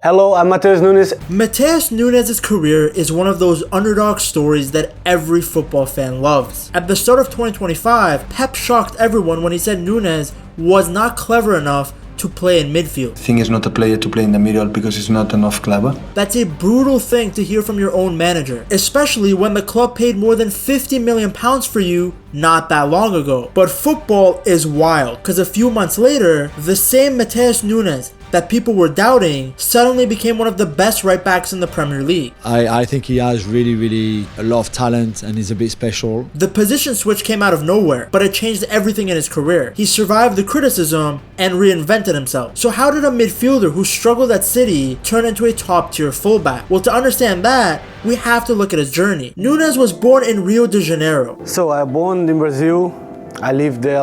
Hello, I'm Matheus Nunes. Matheus Nunes' career is one of those underdog stories that every football fan loves. At the start of 2025, Pep shocked everyone when he said Nunes was not clever enough to play in midfield. I think he's not a player to play in the middle because he's not enough clever. That's a brutal thing to hear from your own manager, especially when the club paid more than £50 million for you not that long ago. But football is wild, because a few months later, the same Matheus Nunes that people were doubting suddenly became one of the best right backs in the Premier League. I think he has really a lot of talent and he's a bit special. The position switch came out of nowhere, but it changed everything in his career. He survived the criticism and reinvented himself. So how did a midfielder who struggled at City turn into a top tier fullback? Well, to understand that, we have to look at his journey. Nunes was born in Rio de Janeiro. So I born in Brazil. I lived there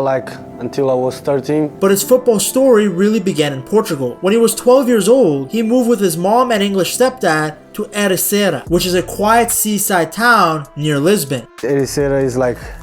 until I was 13. But his football story really began in Portugal. When he was 12 years old, he moved with his mom and English stepdad to Ericeira, which is a quiet seaside town near Lisbon. Ericeira is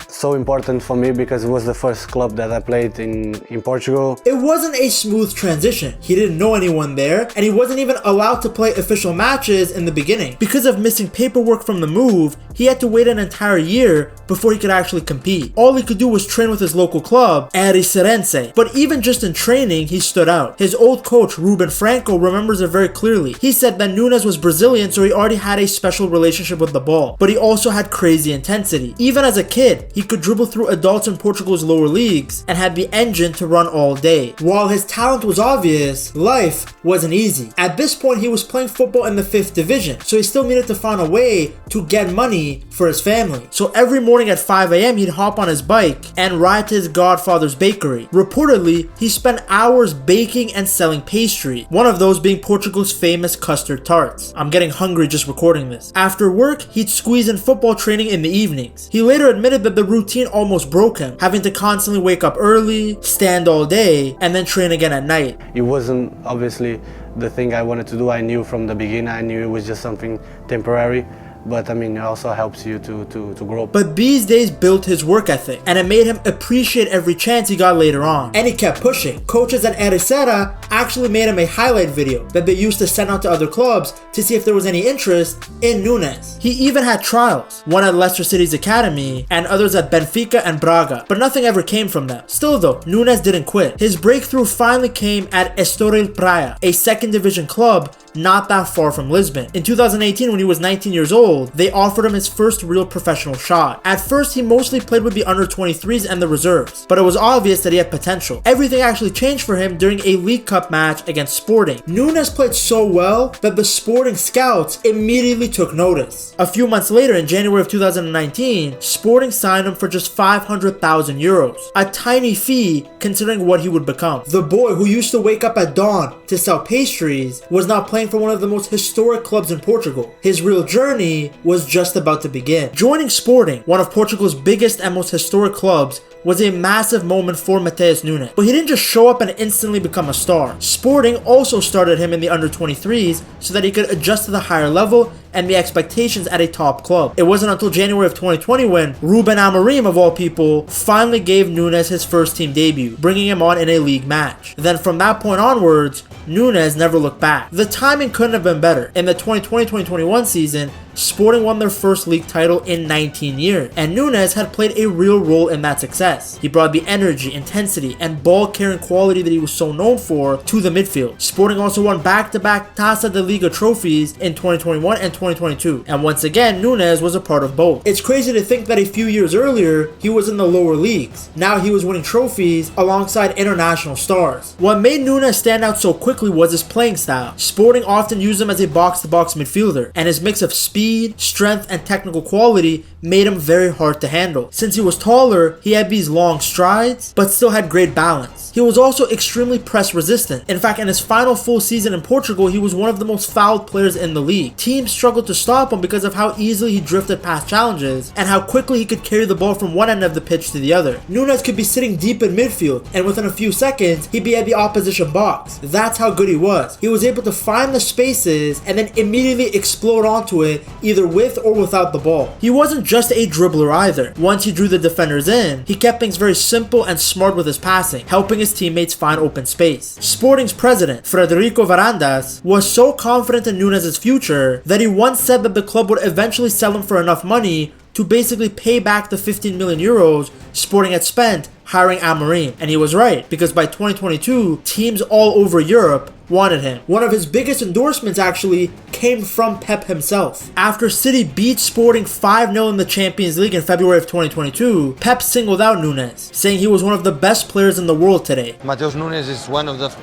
so important for me because it was the first club that I played in Portugal. It wasn't a smooth transition. He didn't know anyone there, and he wasn't even allowed to play official matches in the beginning. Because of missing paperwork from the move, he had to wait an entire year before he could actually compete. All he could do was train with his local club, Ericeirense. But even just in training, he stood out. His old coach, Ruben Franco, remembers it very clearly. He said that Nunes was Brazilian, so he already had a special relationship with the ball. But he also had crazy intensity. Even as a kid, he could dribble through adults in Portugal's lower leagues and had the engine to run all day. While his talent was obvious, life wasn't easy. At this point, he was playing football in the 5th division, so he still needed to find a way to get money for his family. So every morning at 5 a.m. he'd hop on his bike and ride to his godfather's bakery. Reportedly, he spent hours baking and selling pastry, one of those being Portugal's famous custard tarts. I'm getting hungry just recording this. After work, he'd squeeze in football training in the evenings. He later admitted that the routine almost broke him, having to constantly wake up early, stand all day, and then train again at night. It wasn't obviously the thing I wanted to do. I knew from the beginning, I knew it was just something temporary. But it also helps you to grow. But these days built his work ethic, and it made him appreciate every chance he got later on. And he kept pushing. Coaches at Ericeira actually made him a highlight video that they used to send out to other clubs to see if there was any interest in Nunes. He even had trials, one at Leicester City's academy and others at Benfica and Braga, but nothing ever came from them. Still though, Nunes didn't quit. His breakthrough finally came at Estoril Praia, a 2nd division club not that far from Lisbon. In 2018, when he was 19 years old, they offered him his first real professional shot. At first, he mostly played with the under-23s and the reserves, but it was obvious that he had potential. Everything actually changed for him during a League Cup match against Sporting. Nunes played so well that the Sporting scouts immediately took notice. A few months later, in January of 2019, Sporting signed him for just 500,000 euros, a tiny fee considering what he would become. The boy who used to wake up at dawn to sell pastries was now playing for one of the most historic clubs in Portugal. His real journey was just about to begin. Joining Sporting, one of Portugal's biggest and most historic clubs, was a massive moment for Matheus Nunes. But he didn't just show up and instantly become a star. Sporting also started him in the under-23s so that he could adjust to the higher level and the expectations at a top club. It wasn't until January of 2020 when Ruben Amorim, of all people, finally gave Nunes his first team debut, bringing him on in a league match. Then from that point onwards, Nunes never looked back. The timing couldn't have been better. In the 2020-2021 season, Sporting won their first league title in 19 years, and Nunes had played a real role in that success. He brought the energy, intensity, and ball-carrying quality that he was so known for to the midfield. Sporting also won back-to-back Taça da Liga trophies in 2021 and 2022, and once again, Nunes was a part of both. It's crazy to think that a few years earlier, he was in the lower leagues. Now he was winning trophies alongside international stars. What made Nunes stand out so quickly was his playing style. Sporting often used him as a box-to-box midfielder, and his mix of speed, strength, and technical quality made him very hard to handle. Since he was taller, he had these long strides, but still had great balance. He was also extremely press resistant. In fact, in his final full season in Portugal, he was one of the most fouled players in the league. Teams struggled struggled to stop him because of how easily he drifted past challenges and how quickly he could carry the ball from one end of the pitch to the other. Nunes could be sitting deep in midfield, and within a few seconds, he'd be at the opposition box. That's how good he was. He was able to find the spaces and then immediately explode onto it, either with or without the ball. He wasn't just a dribbler either. Once he drew the defenders in, he kept things very simple and smart with his passing, helping his teammates find open space. Sporting's president, Frederico Varandas, was so confident in Nunes' future that he once said that the club would eventually sell him for enough money to basically pay back the 15 million euros Sporting had spent hiring Amorim. And he was right, because by 2022, teams all over Europe wanted him. One of his biggest endorsements actually came from Pep himself. After City beat Sporting 5-0 in the Champions League in February of 2022, Pep singled out Nunes, saying he was one of the best players in the world today. Matheus Nunes is one of the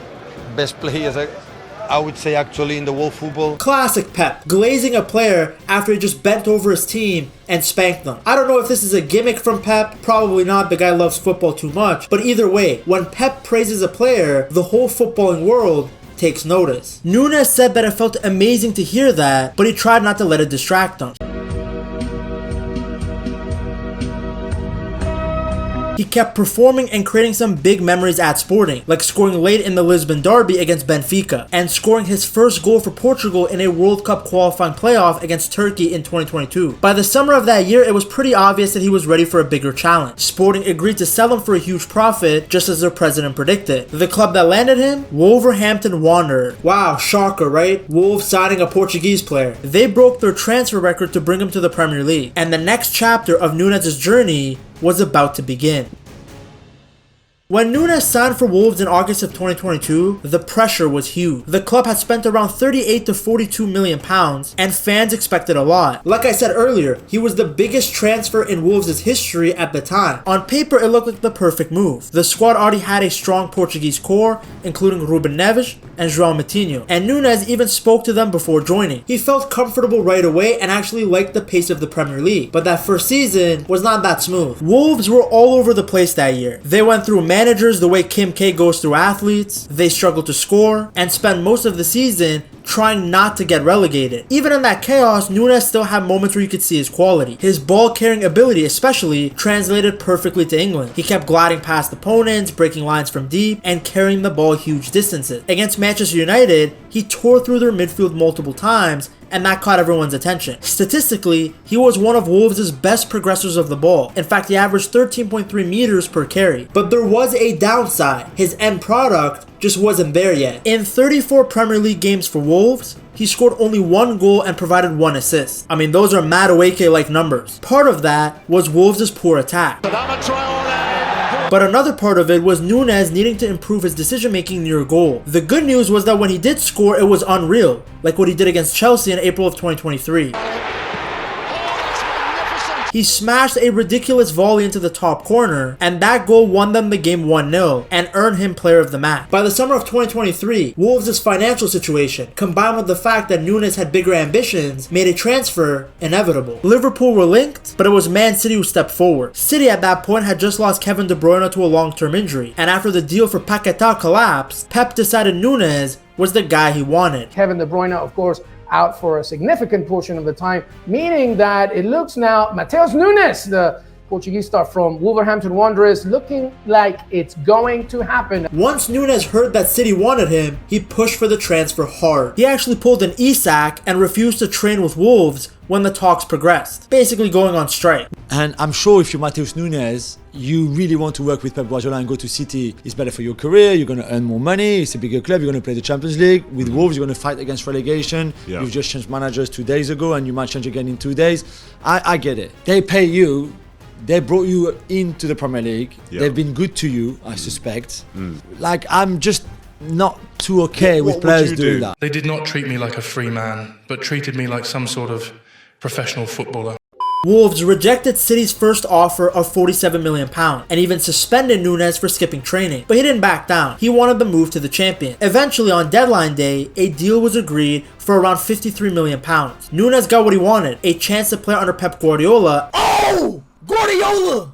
best players, I would say, actually, in the world football. Classic Pep, glazing a player after he just bent over his team and spanked them. I don't know if this is a gimmick from Pep, probably not, the guy loves football too much, but either way, when Pep praises a player, the whole footballing world takes notice. Nunes said that it felt amazing to hear that, but he tried not to let it distract him. He kept performing and creating some big memories at Sporting, like scoring late in the Lisbon derby against Benfica, and scoring his first goal for Portugal in a World Cup qualifying playoff against Turkey in 2022. By the summer of that year, it was pretty obvious that he was ready for a bigger challenge. Sporting agreed to sell him for a huge profit, just as their president predicted. The club that landed him? Wolverhampton Wanderers. Wow, shocker, right? Wolves signing a Portuguese player. They broke their transfer record to bring him to the Premier League, and the next chapter of Nunes' journey was about to begin. When Nunes signed for Wolves in August of 2022, the pressure was huge. The club had spent around 38 to 42 million pounds, and fans expected a lot. Like I said earlier, he was the biggest transfer in Wolves' history at the time. On paper, it looked like the perfect move. The squad already had a strong Portuguese core, including Ruben Neves and João Moutinho, and Nunes even spoke to them before joining. He felt comfortable right away and actually liked the pace of the Premier League, but that first season was not that smooth. Wolves were all over the place that year. They went through managers the way Kim K goes through athletes, they struggled to score, and spent most of the season trying not to get relegated. Even in that chaos, Nunes still had moments where you could see his quality. His ball carrying ability especially translated perfectly to England. He kept gliding past opponents, breaking lines from deep, and carrying the ball huge distances. Against Manchester United, he tore through their midfield multiple times, and that caught everyone's attention. Statistically, he was one of Wolves' best progressors of the ball. In fact, he averaged 13.3 meters per carry. But there was a downside. His end product just wasn't there yet. In 34 Premier League games for Wolves, he scored only 1 goal and provided 1 assist. I mean, those are Madueke-like numbers. Part of that was Wolves' poor attack. But another part of it was Nunes needing to improve his decision-making near goal. The good news was that when he did score, it was unreal, like what he did against Chelsea in April of 2023. He smashed a ridiculous volley into the top corner, and that goal won them the game 1-0 and earned him player of the match. By the summer of 2023, Wolves' financial situation, combined with the fact that Nunes had bigger ambitions, made a transfer inevitable. Liverpool were linked, but it was Man City who stepped forward. City at that point had just lost Kevin De Bruyne to a long-term injury, and after the deal for Paquetá collapsed, Pep decided Nunes was the guy he wanted. Kevin De Bruyne, of course, out for a significant portion of the time, meaning that it looks now Matheus Nunes, the Portuguese star from Wolverhampton Wanderers, looking like it's going to happen. Once Nunes heard that City wanted him, he pushed for the transfer hard. He actually pulled an Isak and refused to train with Wolves when the talks progressed, basically going on strike. And I'm sure if you're Matheus Nunes, you really want to work with Pep Guardiola and go to City. It's better for your career, you're going to earn more money, it's a bigger club, you're going to play the Champions League. With Wolves, you're going to fight against relegation. Yeah. You've just changed managers 2 days ago and you might change again in 2 days. I get it. They pay you, they brought you into the Premier League. Yeah. They've been good to you, I suspect. Like, I'm just not too okay with players doing that. They did not treat me like a free man, but treated me like some sort of professional footballer. Wolves rejected City's first offer of £47 million and even suspended Nunes for skipping training, but he didn't back down. He wanted the move to the champion. Eventually, on deadline day, a deal was agreed for around £53 million. Nunes got what he wanted, a chance to play under Pep Guardiola. Oh! Guardiola!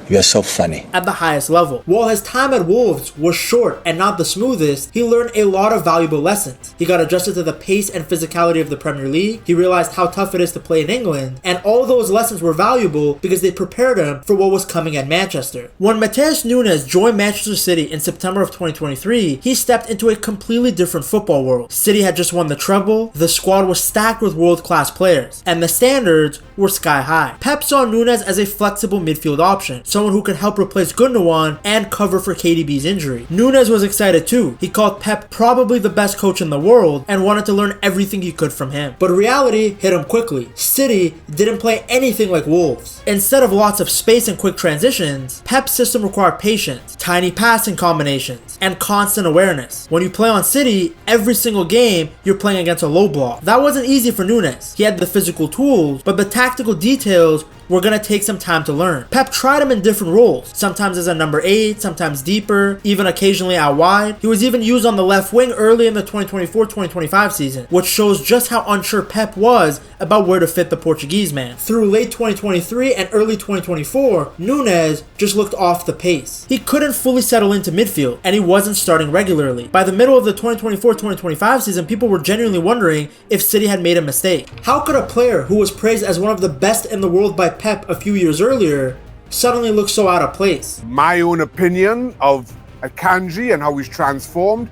You are so funny. At the highest level. While his time at Wolves was short and not the smoothest, he learned a lot of valuable lessons. He got adjusted to the pace and physicality of the Premier League. He realized how tough it is to play in England, and all those lessons were valuable because they prepared him for what was coming at Manchester. When Matheus Nunes joined Manchester City in September of 2023, he stepped into a completely different football world. City had just won the treble, the squad was stacked with world-class players, and the standards were sky high. Pep saw Nunes as a flexible midfield option, someone who could help replace Gundogan and cover for KDB's injury. Nunes was excited too. He called Pep probably the best coach in the world and wanted to learn everything he could from him. But reality hit him quickly. City didn't play anything like Wolves. Instead of lots of space and quick transitions, Pep's system required patience, tiny passing combinations, and constant awareness. When you play on City, every single game you're playing against a low block. That wasn't easy for Nunes. He had the physical tools, but the tactical details were gonna take some time to learn. Pep tried him in different roles, sometimes as a number 8, sometimes deeper, even occasionally out wide. He was even used on the left wing early in the 2024-2025 season, which shows just how unsure Pep was about where to fit the Portuguese man. Through late 2023 and early 2024, Nunes just looked off the pace. He couldn't fully settle into midfield, and he wasn't starting regularly. By the middle of the 2024-2025 season, people were genuinely wondering if City had made a mistake. How could a player who was praised as one of the best in the world by Pep a few years earlier suddenly look so out of place? My own opinion of Akanji and how he's transformed,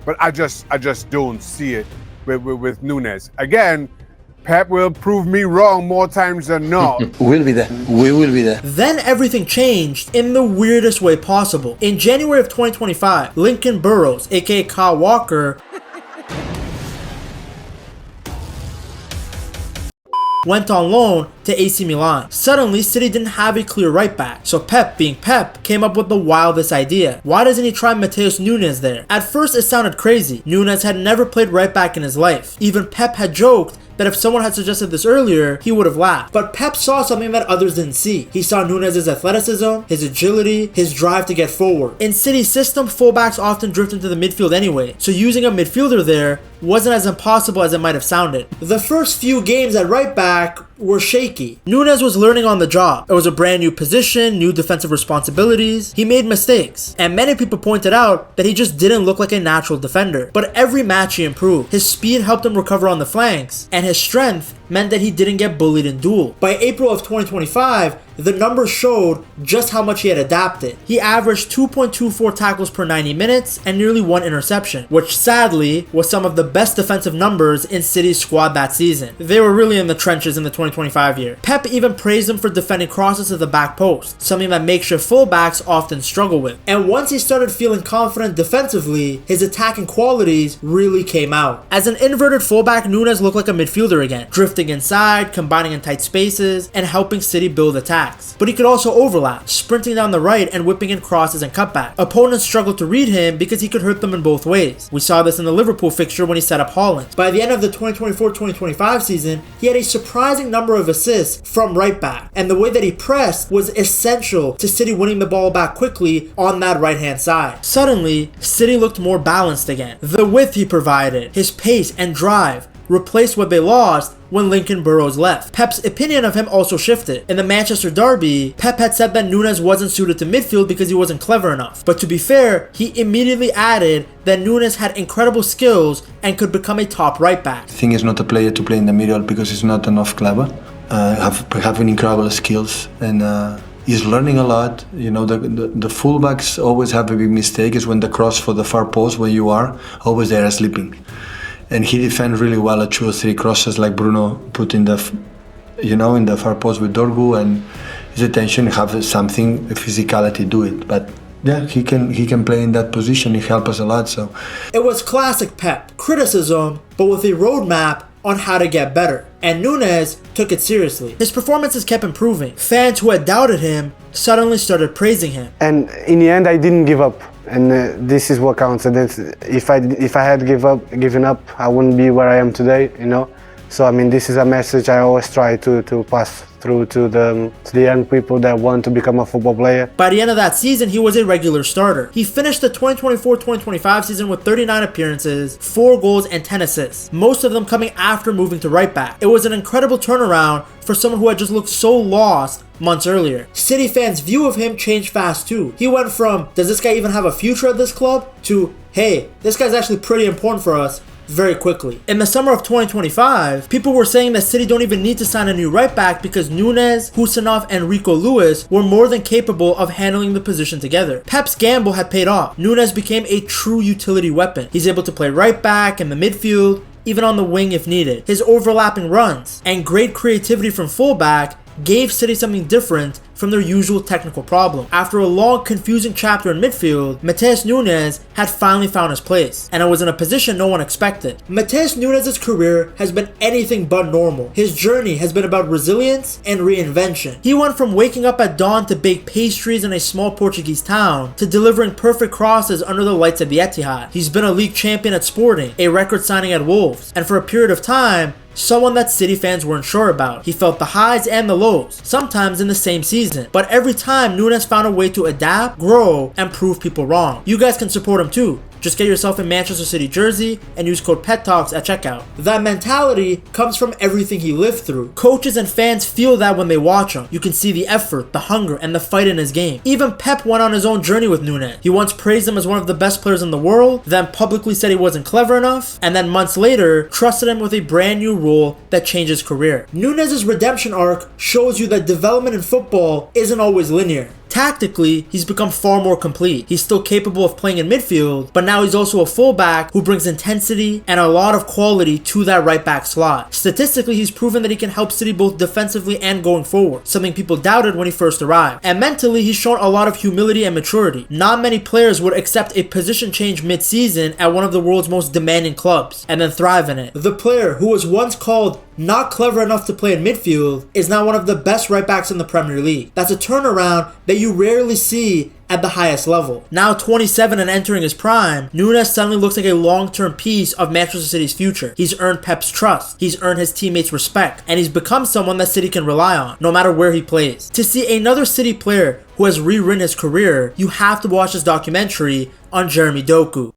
but I just don't see it with Nunes. Again, Pep will prove me wrong more times than not. We'll be there. We will be there. Then everything changed in the weirdest way possible. In January of 2025, Lincoln Burrows, aka Kyle Walker, went on loan to AC Milan. Suddenly, City didn't have a clear right back, so Pep, being Pep, came up with the wildest idea. Why doesn't he try Matheus Nunes there? At first, it sounded crazy. Nunes had never played right back in his life. Even Pep had joked that if someone had suggested this earlier, he would have laughed. But Pep saw something that others didn't see. He saw Nunes' athleticism, his agility, his drive to get forward. In City's system, fullbacks often drift into the midfield anyway, so using a midfielder there wasn't as impossible as it might have sounded. The first few games at right back were shaky. Nunes was learning on the job. It was a brand new position, new defensive responsibilities. He made mistakes, and many people pointed out that he just didn't look like a natural defender. But every match he improved. His speed helped him recover on the flanks, and his strength meant that he didn't get bullied in duel. By April of 2025, the numbers showed just how much he had adapted. He averaged 2.24 tackles per 90 minutes and nearly 1 interception, which sadly was some of the best defensive numbers in City's squad that season. They were really in the trenches in the 2025 year. Pep even praised him for defending crosses to the back post, something that makeshift fullbacks often struggle with. And once he started feeling confident defensively, his attacking qualities really came out. As an inverted fullback, Nunes looked like a midfielder again, drifting inside, combining in tight spaces, and helping City build attacks. But he could also overlap, sprinting down the right and whipping in crosses and cutbacks. Opponents struggled to read him because he could hurt them in both ways. We saw this in the Liverpool fixture when he set up Haaland. By the end of the 2024-2025 season, he had a surprising number of assists from right back, and the way that he pressed was essential to City winning the ball back quickly on that right hand side. Suddenly, City looked more balanced again. The width he provided, his pace and drive, replaced what they lost when Lincoln Burrows left. Pep's opinion of him also shifted. In the Manchester derby, Pep had said that Nunes wasn't suited to midfield because he wasn't clever enough. But to be fair, he immediately added that Nunes had incredible skills and could become a top right back. I think he's not a player to play in the middle because he's not enough clever. Having incredible skills, and he's learning a lot. You know, the fullbacks always have a big mistake is when the cross for the far post where you are, always they are sleeping. And he defends really well at 2 or 3 crosses like Bruno put in the far post with Dorgu, and his attention have something, physicality do it. But yeah, he can play in that position. He helps us a lot. So it was classic Pep criticism, but with a roadmap on how to get better. And Nunes took it seriously. His performances kept improving. Fans who had doubted him suddenly started praising him. And in the end, I didn't give up. And this is what counts. And if I had given up, I wouldn't be where I am today, you know. So I mean, this is a message I always try to pass through to the young people that want to become a football player. By the end of that season, he was a regular starter. He finished the 2024-2025 season with 39 appearances, 4 goals, and 10 assists, most of them coming after moving to right back. It was an incredible turnaround for someone who had just looked so lost months earlier. City fans' view of him changed fast too. He went from, does this guy even have a future at this club, to, hey, this guy's actually pretty important for us, very quickly. In the summer of 2025, people were saying that City don't even need to sign a new right back because Nunes, Husanov, and Rico Lewis were more than capable of handling the position together. Pep's gamble had paid off. Nunes became a true utility weapon. He's able to play right back in the midfield, even on the wing if needed. His overlapping runs and great creativity from fullback gave City something different from their usual technical problem. After a long, confusing chapter in midfield, Matheus Nunes had finally found his place, and it was in a position no one expected. Matheus Nunes' career has been anything but normal. His journey has been about resilience and reinvention. He went from waking up at dawn to bake pastries in a small Portuguese town to delivering perfect crosses under the lights at the Etihad. He's been a league champion at Sporting, a record signing at Wolves, and for a period of time, someone that City fans weren't sure about. He felt the highs and the lows, sometimes in the same season. But every time, Nunes found a way to adapt, grow, and prove people wrong. You guys can support him too. Just get yourself a Manchester City jersey and use code PETTALKS at checkout. That mentality comes from everything he lived through. Coaches and fans feel that when they watch him. You can see the effort, the hunger, and the fight in his game. Even Pep went on his own journey with Nunes. He once praised him as one of the best players in the world, then publicly said he wasn't clever enough, and then months later, trusted him with a brand new role that changed his career. Nunes' redemption arc shows you that development in football isn't always linear. Tactically, he's become far more complete. He's still capable of playing in midfield, but now he's also a fullback who brings intensity and a lot of quality to that right back slot. Statistically, he's proven that he can help City both defensively and going forward, something people doubted when he first arrived. And mentally, he's shown a lot of humility and maturity. Not many players would accept a position change mid-season at one of the world's most demanding clubs and then thrive in it. The player who was once called not clever enough to play in midfield is now one of the best right backs in the Premier League. That's a turnaround that you rarely see at the highest level. Now 27 and entering his prime, Nunes suddenly looks like a long-term piece of Manchester City's future. He's earned Pep's trust, he's earned his teammates' respect, and he's become someone that City can rely on, no matter where he plays. To see another City player who has rewritten his career, you have to watch this documentary on Jeremy Doku.